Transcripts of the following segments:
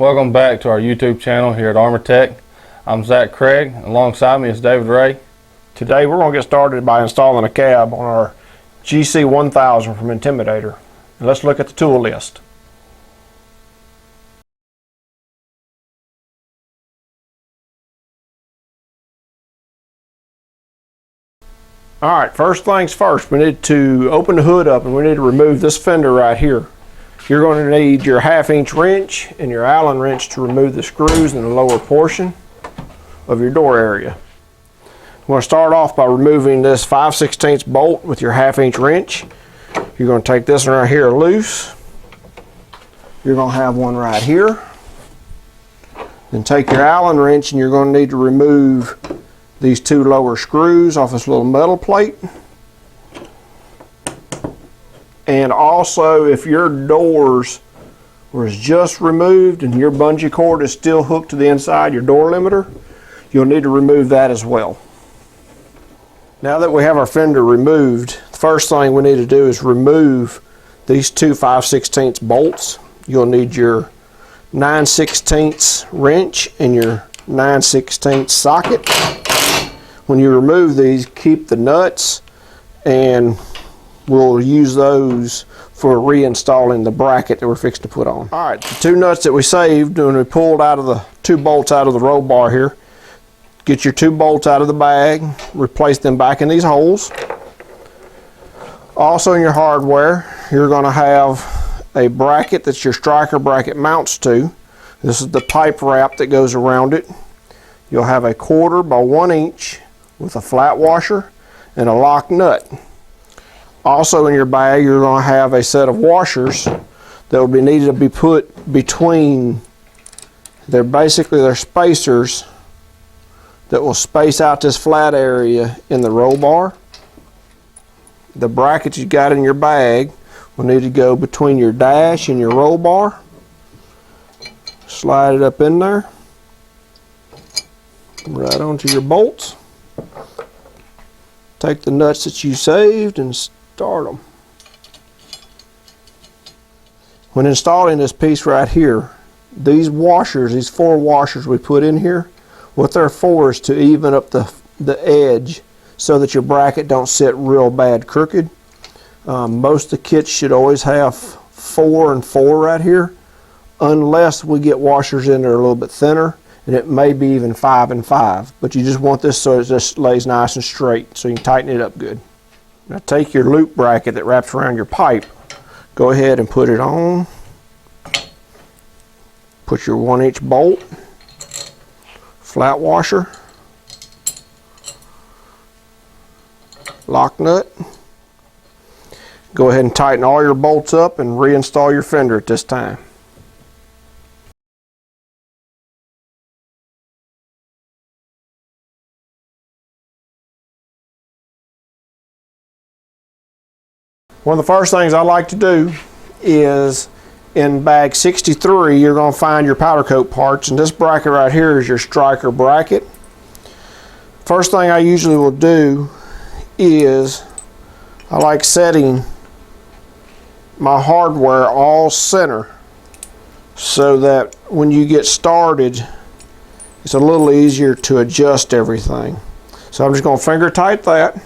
Welcome back to our YouTube channel here at ArmorTech. I'm Zach Craig. Alongside me is David Ray. Today we're going to get started by installing a cab on our GC1000 from Intimidator. And let's look at the tool list. Alright, first things first, we need to open the hood up and we need to remove this fender right here. You're going to need your 1/2-inch wrench and your Allen wrench to remove the screws in the lower portion of your door area. We're going to start off by removing this 5/16 bolt with your 1/2-inch wrench. You're going to take this one right here loose. You're going to have one right here. Then take your Allen wrench and you're going to need to remove these two lower screws off this little metal plate. And also, if your doors was just removed and your bungee cord is still hooked to the inside your door limiter, you'll need to remove that as well. Now that we have our fender removed, the first thing we need to do is remove these two 5/16 bolts. You'll need your 9/16 wrench and your 9/16 socket. When you remove these, keep the nuts, and we'll use those for reinstalling the bracket that we're fixing to put on. Alright, the two nuts that we saved when we pulled out of the two bolts out of the roll bar here, get your two bolts out of the bag, replace them back in these holes. Also in your hardware, you're going to have a bracket that your striker bracket mounts to. This is the pipe wrap that goes around it. You'll have a 1/4 by 1 inch with a flat washer and a lock nut. Also in your bag, you're going to have a set of washers that will be needed to be put between. They're spacers that will space out this flat area in the roll bar. The brackets you got in your bag will need to go between your dash and your roll bar. Slide it up in there, right onto your bolts. Take the nuts that you saved and start them. When installing this piece right here, these washers, these 4 washers we put in here, what they're for is to even up the edge so that your bracket don't sit real bad crooked. Most of the kits should always have 4 and 4 right here, unless we get washers in there a little bit thinner, and it may be even 5 and 5. But you just want this so it just lays nice and straight so you can tighten it up good. Now take your loop bracket that wraps around your pipe, go ahead and put it on. Put your 1-inch bolt, flat washer, lock nut. Go ahead and tighten all your bolts up and reinstall your fender at this time. One of the first things I like to do is in bag 63, you're going to find your powder coat parts, and this bracket right here is your striker bracket. First thing I usually will do is I like setting my hardware all center so that when you get started it's a little easier to adjust everything. So I'm just going to finger tight that.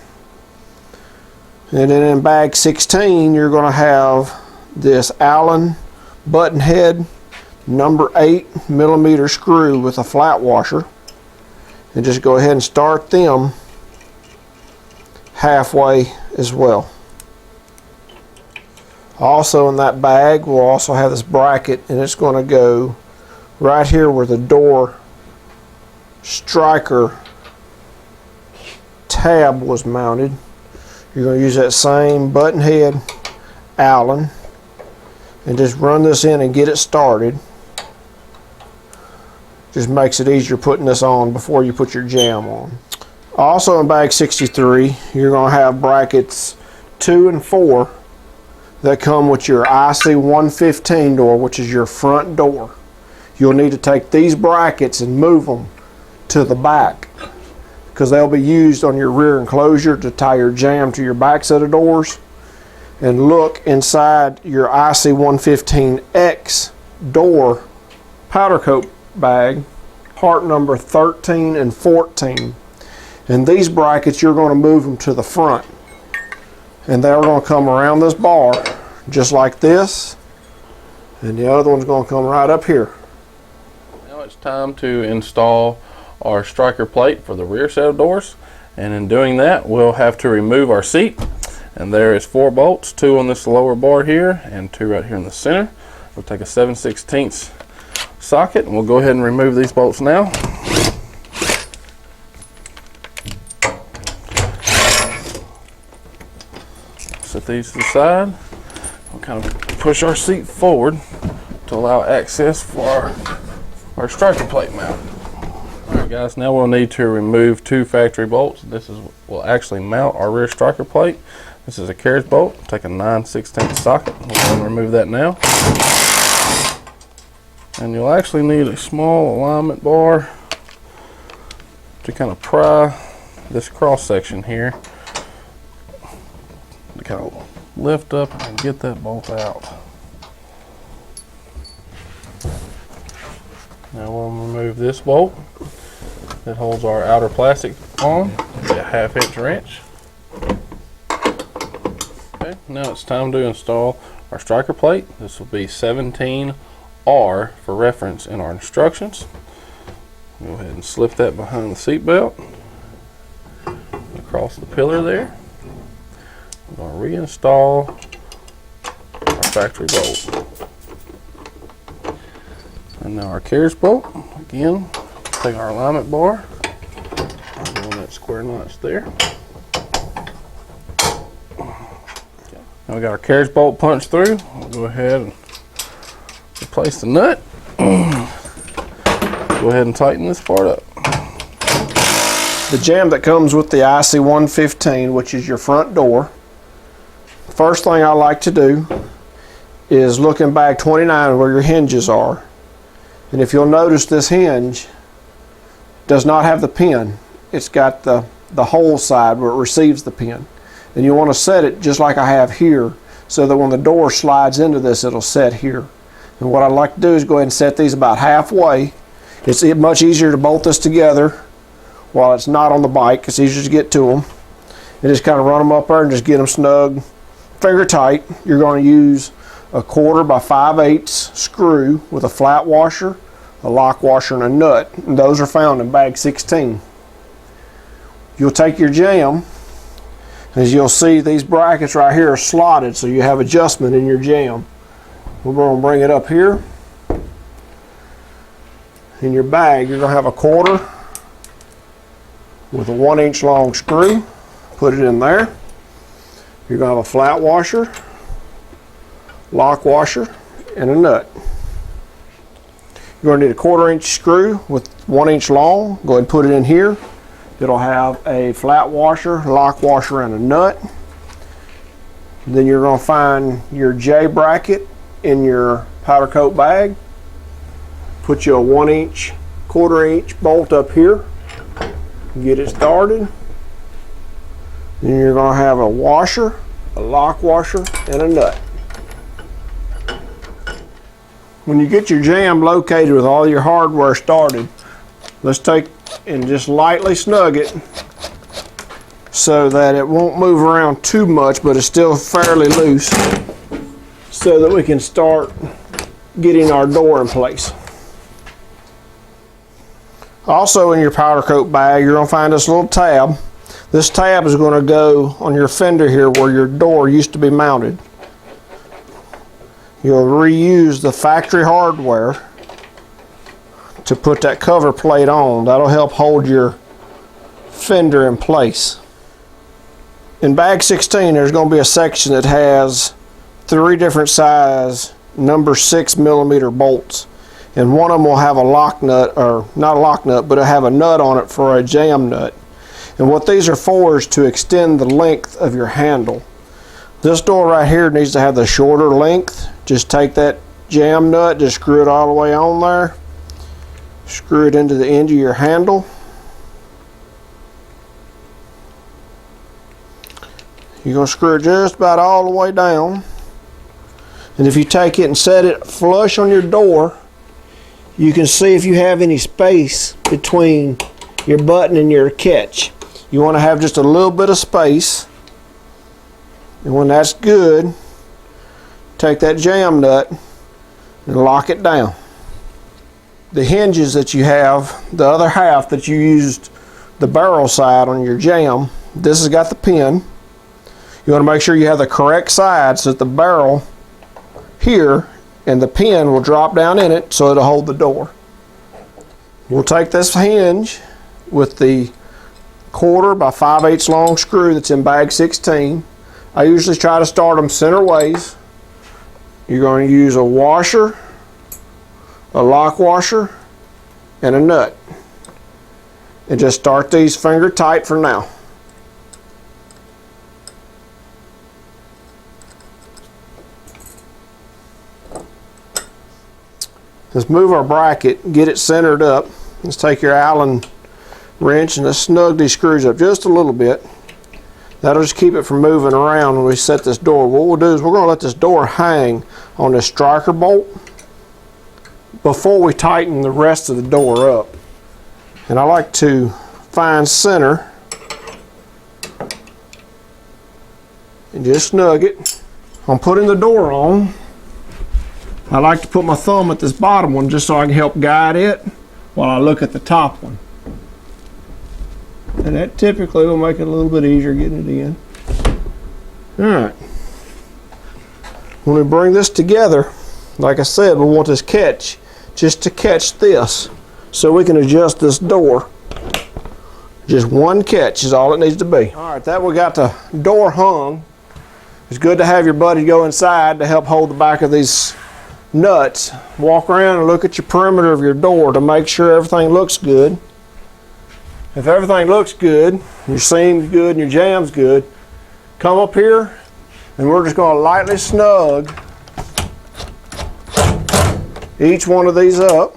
And then in bag 16, you're going to have this Allen button head number 8mm screw with a flat washer. And just go ahead and start them halfway as well. Also in that bag, we'll also have this bracket, and it's going to go right here where the door striker tab was mounted. You're going to use that same button head Allen and just run this in and get it started. Just makes it easier putting this on before you put your jam on. Also in bag 63, you're going to have brackets 2 and 4 that come with your IC115 door, which is your front door. You'll need to take these brackets and move them to the back, because they'll be used on your rear enclosure to tie your jam to your back set of doors. And look inside your IC115X door powder coat bag, part number 13 and 14. And these brackets, you're going to move them to the front. And they're going to come around this bar, just like this. And the other one's going to come right up here. Now it's time to install our striker plate for the rear set of doors. And in doing that, we'll have to remove our seat. And there is 4 bolts, 2 on this lower bar here, and 2 right here in the center. We'll take a 7/16 socket, and we'll go ahead and remove these bolts now. Set these to the side. We'll kind of push our seat forward to allow access for our striker plate mount. Alright guys, now we'll need to remove 2 factory bolts. This will actually mount our rear striker plate. This is a carriage bolt. Take a 9/16 socket. We'll go ahead and remove that now. And you'll actually need a small alignment bar to kind of pry this cross section here to kind of lift up and get that bolt out. Now we'll remove this bolt that holds our outer plastic on, a 1/2" wrench. Okay, now it's time to install our striker plate. This will be 17R for reference in our instructions. Go ahead and slip that behind the seat belt, across the pillar there. We're going to reinstall our factory bolt. And now our carriage bolt. Again, take our alignment bar, on that square notch there. Now we got our carriage bolt punched through. We'll go ahead and replace the nut. Go ahead and tighten this part up. The jamb that comes with the IC115, which is your front door, first thing I like to do is look in bag 29 where your hinges are. And if you'll notice, this hinge does not have the pin. It's got the hole side where it receives the pin. And you want to set it just like I have here, so that when the door slides into this, it'll set here. And what I like to do is go ahead and set these about halfway. It's much easier to bolt this together while it's not on the bike. It's easier to get to them. And just kind of run them up there and just get them snug, finger tight. You're going to use a 1/4 by 5/8 screw with a flat washer, a lock washer, and a nut. And those are found in bag 16. You'll take your jamb. As you'll see, these brackets right here are slotted, so you have adjustment in your jamb. We're going to bring it up here. In your bag, you're going to have a 1/4 with a 1" long screw. Put it in there. You're going to have a flat washer, lock washer, and a nut. You're going to need a 1/4" screw with 1" long. Go ahead and put it in here. It'll have a flat washer, lock washer, and a nut. Then you're going to find your J bracket in your powder coat bag. Put you a 1" 1/4" bolt up here. Get it started. Then you're going to have a washer, a lock washer, and a nut. When you get your jamb located with all your hardware started, let's take and just lightly snug it so that it won't move around too much, but it's still fairly loose, so that we can start getting our door in place. Also in your powder coat bag, you're going to find this little tab. This tab is going to go on your fender here where your door used to be mounted. You'll reuse the factory hardware to put that cover plate on. That'll help hold your fender in place. In bag 16, there's going to be a section that has 3 different size number 6mm bolts, and one of them will have a lock nut, or not a lock nut, but it'll have a nut on it for a jam nut. And what these are for is to extend the length of your handle. This door right here needs to have the shorter length. Just take that jam nut, just screw it all the way on there. Screw it into the end of your handle. You're going to screw it just about all the way down. And if you take it and set it flush on your door, you can see if you have any space between your button and your catch. You want to have just a little bit of space, and when that's good, take that jam nut and lock it down. The hinges that you have, the other half that you used the barrel side on your jam, this has got the pin. You want to make sure you have the correct side so that the barrel here and the pin will drop down in it so it'll hold the door. We'll take this hinge with the 1/4 by 5/8 long screw that's in bag 16. I usually try to start them center ways. You're going to use a washer, a lock washer, and a nut. And just start these finger tight for now. Let's move our bracket, get it centered up. Let's take your Allen wrench and let's snug these screws up just a little bit. That'll just keep it from moving around when we set this door. What we'll do is we're going to let this door hang on this striker bolt before we tighten the rest of the door up. And I like to find center and just snug it. I'm putting the door on. I like to put my thumb at this bottom one just so I can help guide it while I look at the top one. And that typically will make it a little bit easier getting it in. Alright. When we bring this together, like I said, we want this catch just to catch this so we can adjust this door. Just one catch is all it needs to be. Alright, that we got the door hung. It's good to have your buddy go inside to help hold the back of these nuts. Walk around and look at your perimeter of your door to make sure everything looks good. If everything looks good, your seam's good and your jam's good, come up here and we're just going to lightly snug each one of these up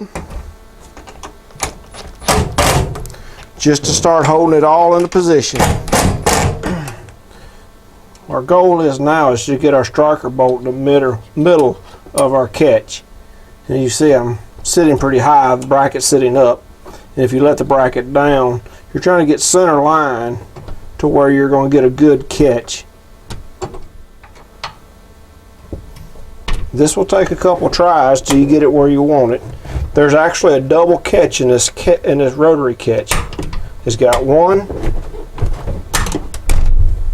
just to start holding it all into position. Our goal is now is to get our striker bolt in the middle of our catch. And you see I'm sitting pretty high, the bracket's sitting up. And if you let the bracket down, you're trying to get center line to where you're going to get a good catch. This will take a couple tries till you get it where you want it. There's actually a double catch in this rotary catch. It's got one,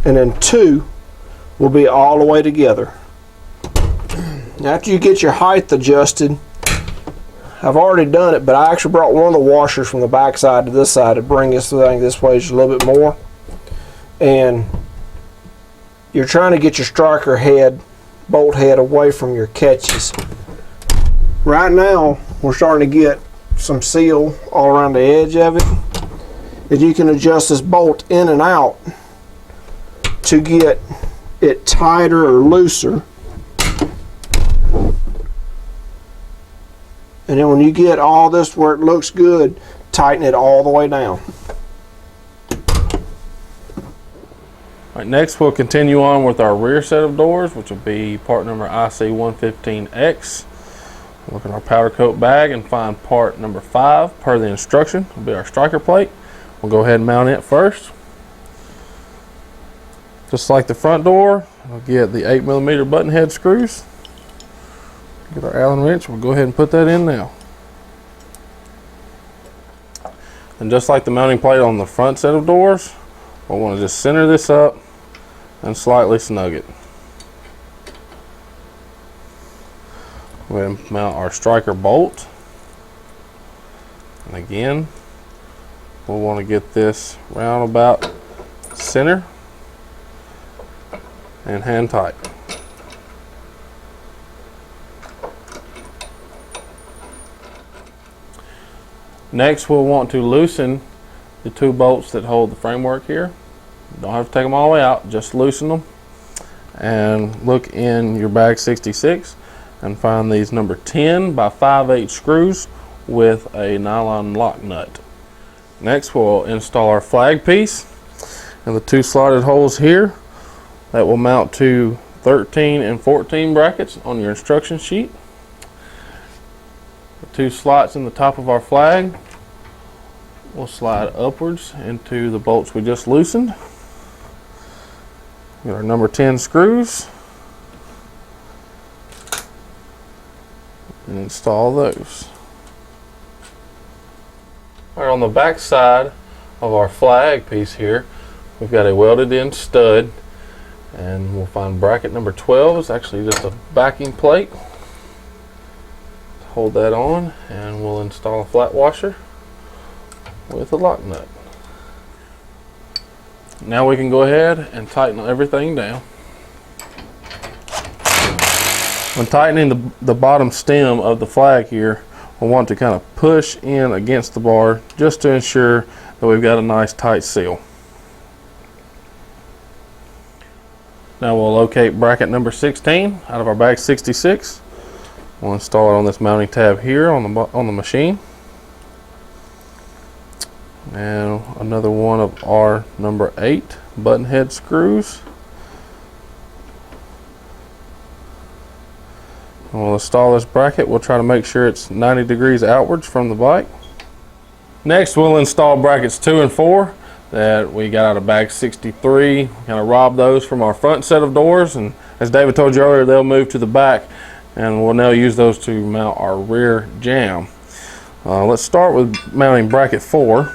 and then two will be all the way together. After you get your height adjusted, I've already done it, but I actually brought one of the washers from the back side to this side to bring this thing this way just a little bit more. And you're trying to get your striker head, bolt head away from your catches. Right now, we're starting to get some seal all around the edge of it. And you can adjust this bolt in and out to get it tighter or looser. And then when you get all this where it looks good, tighten it all the way down. All right, next we'll continue on with our rear set of doors, which will be part number IC115X. Look in our powder coat bag and find part number 5 per the instruction. Will be our striker plate. We'll go ahead and mount it first. Just like the front door, we'll get the 8mm button head screws. Get our Allen wrench, we'll go ahead and put that in now. And just like the mounting plate on the front set of doors, we'll want to just center this up and slightly snug it. Go ahead and mount our striker bolt. And again, we'll want to get this round about center and hand tight. Next, we'll want to loosen the 2 bolts that hold the framework here. Don't have to take them all the way out, just loosen them. And look in your bag 66 and find these number 10 by 5/8 screws with a nylon lock nut. Next, we'll install our flag piece and the 2 slotted holes here that will mount to 13 and 14 brackets on your instruction sheet. The 2 slots in the top of our flag will slide upwards into the bolts we just loosened. Get our number 10 screws and install those. All right, on the back side of our flag piece here, we've got a welded in stud, and we'll find bracket number 12. It's actually just a backing plate. Hold that on, and we'll install a flat washer with a lock nut. Now we can go ahead and tighten everything down. When tightening the bottom stem of the flag here, we'll want to kind of push in against the bar just to ensure that we've got a nice tight seal. Now we'll locate bracket number 16 out of our bag 66. We'll install it on this mounting tab here on the machine. And another one of our number 8 button head screws. And we'll install this bracket. We'll try to make sure it's 90 degrees outwards from the bike. Next, we'll install brackets 2 and 4 that we got out of bag 63. Kind of robbed those from our front set of doors, and as David told you earlier, they'll move to the back, and we'll now use those to mount our rear jamb. Let's start with mounting bracket 4.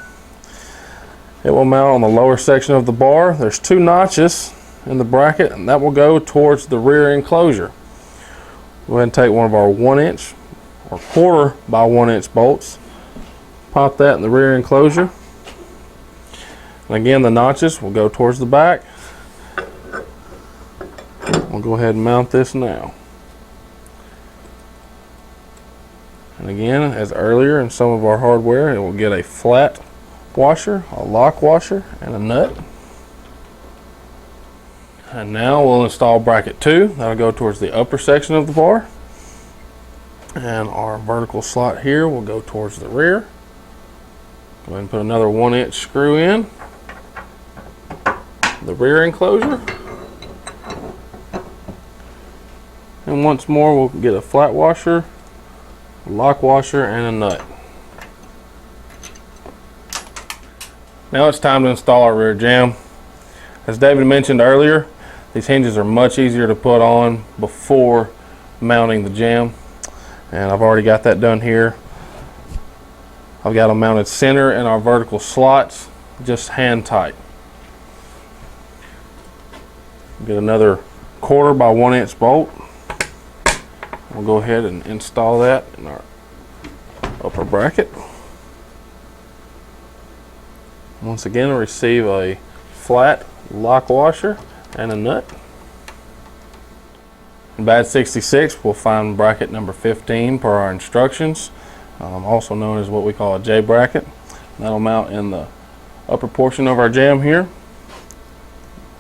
It will mount on the lower section of the bar. There's 2 notches in the bracket, and that will go towards the rear enclosure. Go ahead and take one of our 1-inch or 1/4 by 1-inch bolts. Pop that in the rear enclosure. And again, the notches will go towards the back. We'll go ahead and mount this now. And again, as earlier in some of our hardware, it will get a flat washer, a lock washer, and a nut. And now we'll install bracket 2. That'll go towards the upper section of the bar. And our vertical slot here will go towards the rear. Go ahead and put another 1-inch screw in the rear enclosure. And once more, we'll get a flat washer, a lock washer, and a nut. Now it's time to install our rear jamb. As David mentioned earlier, these hinges are much easier to put on before mounting the jamb, and I've already got that done here. I've got them mounted center in our vertical slots, just hand tight. Get another 1/4 by 1-inch bolt. We'll go ahead and install that in our upper bracket. Once again, we'll receive a flat lock washer and a nut. In bag 66, we'll find bracket number 15 per our instructions, also known as what we call a J bracket. That'll mount in the upper portion of our jamb here.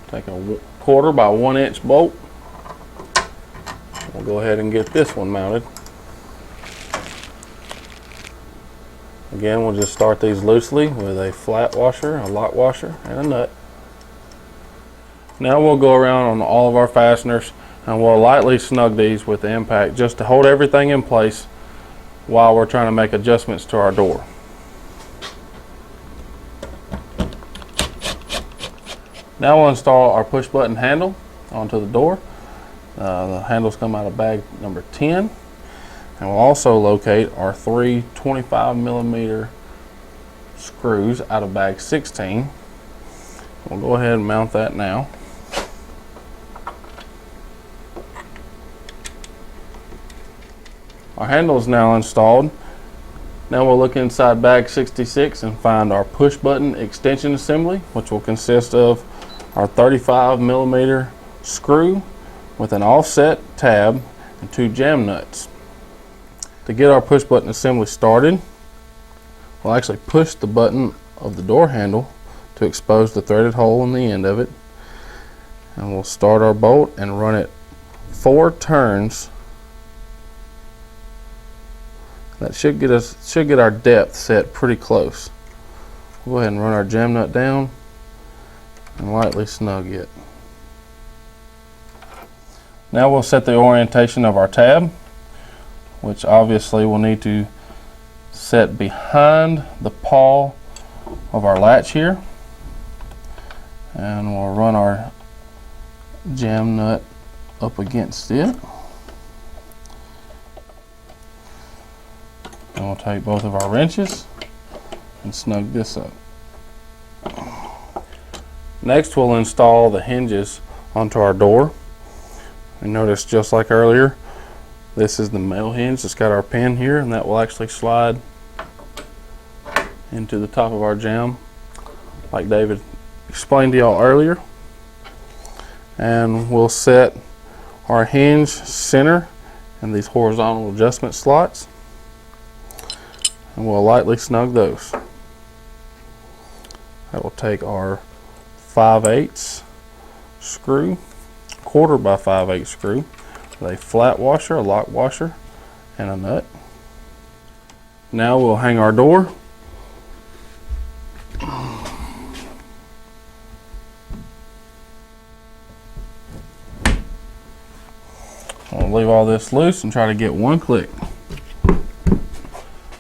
Take a 1/4 by 1-inch bolt. We'll go ahead and get this one mounted. Again, we'll just start these loosely with a flat washer, a lock washer, and a nut. Now we'll go around on all of our fasteners and we'll lightly snug these with the impact just to hold everything in place while we're trying to make adjustments to our door. Now we'll install our push button handle onto the door. The handles come out of bag number 10. And we'll also locate our 3 25mm screws out of bag 16. We'll go ahead and mount that now. Our handle is now installed. Now we'll look inside bag 66 and find our push button extension assembly, which will consist of our 35mm screw with an offset tab and 2 jam nuts. To get our push button assembly started, we'll actually push the button of the door handle to expose the threaded hole in the end of it, and we'll start our bolt and run it 4 turns. That should get our depth set pretty close. We'll go ahead and run our jam nut down and lightly snug it. Now we'll set the orientation of our tab, which obviously will need to set behind the paw of our latch here, and we'll run our jam nut up against it. And we'll take both of our wrenches and snug this up. Next, we'll install the hinges onto our door. And notice, just like earlier, this is the male hinge that's got our pin here, and that will actually slide into the top of our jamb, like David explained to y'all earlier. And we'll set our hinge center in these horizontal adjustment slots, and we'll lightly snug those. That will take our 5/8 screw, 1/4 by 5/8 screw, with a flat washer, a lock washer, and a nut. Now we'll hang our door. We'll leave all this loose and try to get one click.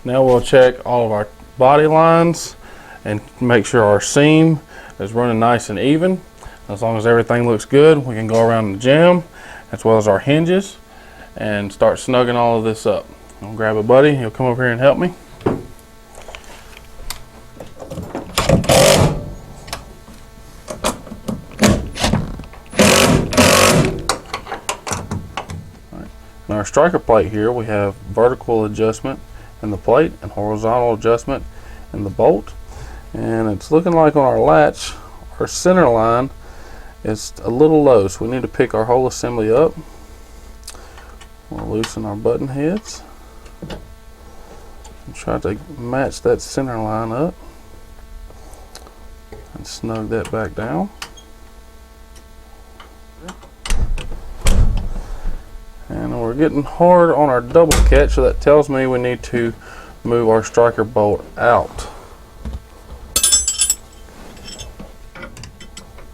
Now we'll check all of our body lines and make sure our seam is running nice and even. As long as everything looks good, we can go around the jamb as well as our hinges and start snugging all of this up. I'll grab a buddy, he'll come over here and help me. In our striker plate here, we have vertical adjustment in the plate and horizontal adjustment in the bolt. And it's looking like on our latch, our center line is a little low, so we need to pick our whole assembly up. We'll loosen our button heads and try to match that center line up and snug that back down. And we're getting hard on our double catch, so that tells me we need to move our striker bolt out.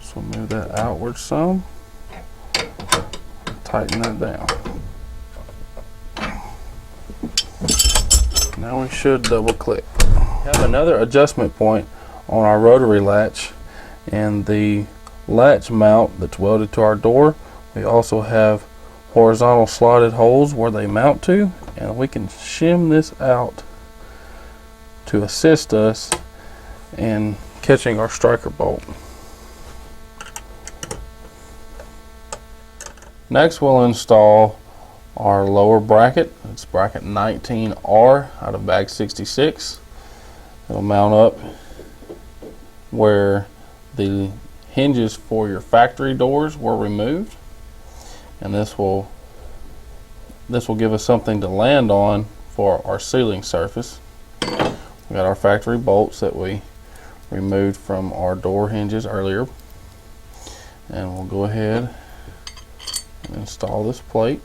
So move that outward some, tighten that down. Now we should double click. We have another adjustment point on our rotary latch and the latch mount that's welded to our door. We also have horizontal slotted holes where they mount to, and we can shim this out to assist us in catching our striker bolt. Next, we'll install our lower bracket. It's bracket 19R out of bag 66. It'll mount up where the hinges for your factory doors were removed, and this will give us something to land on for our ceiling surface. We got our factory bolts that we removed from our door hinges earlier, and we'll go ahead and install this plate.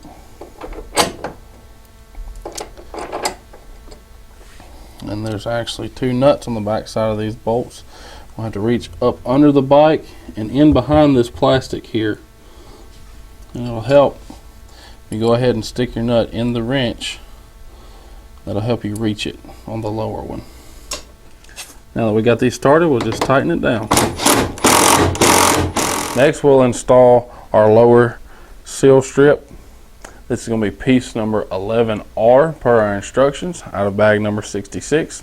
And there's actually 2 nuts on the back side of these bolts. We'll have to reach up under the bike and in behind this plastic here, and it'll help you go ahead and stick your nut in the wrench. That'll help you reach it on the lower one. Now that we got these started, we'll just tighten it down. Next, we'll install our lower seal strip. This is going to be piece number 11R per our instructions out of bag number 66.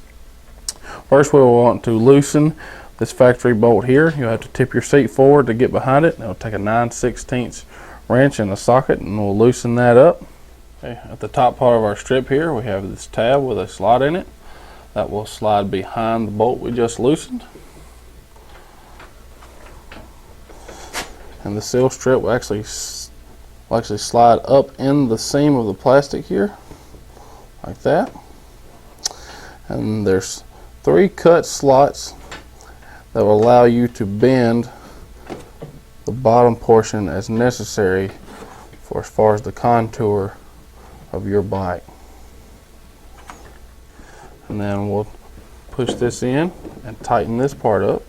First, we'll want to loosen this factory bolt here. You'll have to tip your seat forward to get behind it. It'll take a 9/16 wrench in the socket, and we'll loosen that up. Okay, at the top part of our strip here, we have this tab with a slot in it that will slide behind the bolt we just loosened. And the seal strip will actually slide up in the seam of the plastic here, like that. And there's 3 cut slots that will allow you to bend the bottom portion as necessary for as far as the contour of your bike. And then we'll push this in and tighten this part up.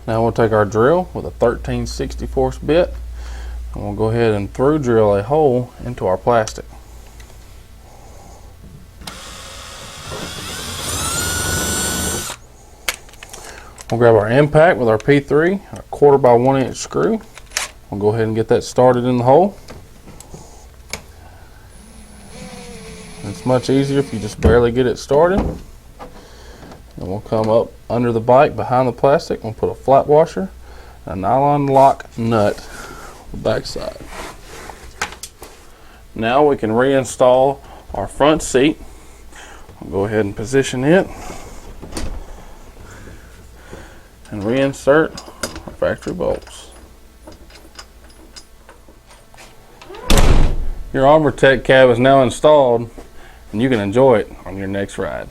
Now we'll take our drill with a 13/64 bit. And we'll go ahead and through drill a hole into our plastic. We'll grab our impact with our P3, a 1/4 by 1 inch screw. We'll go ahead and get that started in the hole. It's much easier if you just barely get it started. And we'll come up under the bike behind the plastic. We'll put a flat washer, a nylon lock nut on the back side. Now we can reinstall our front seat. We'll go ahead and position it and reinsert our factory bolts. Your ArmorTech cab is now installed, and you can enjoy it on your next ride.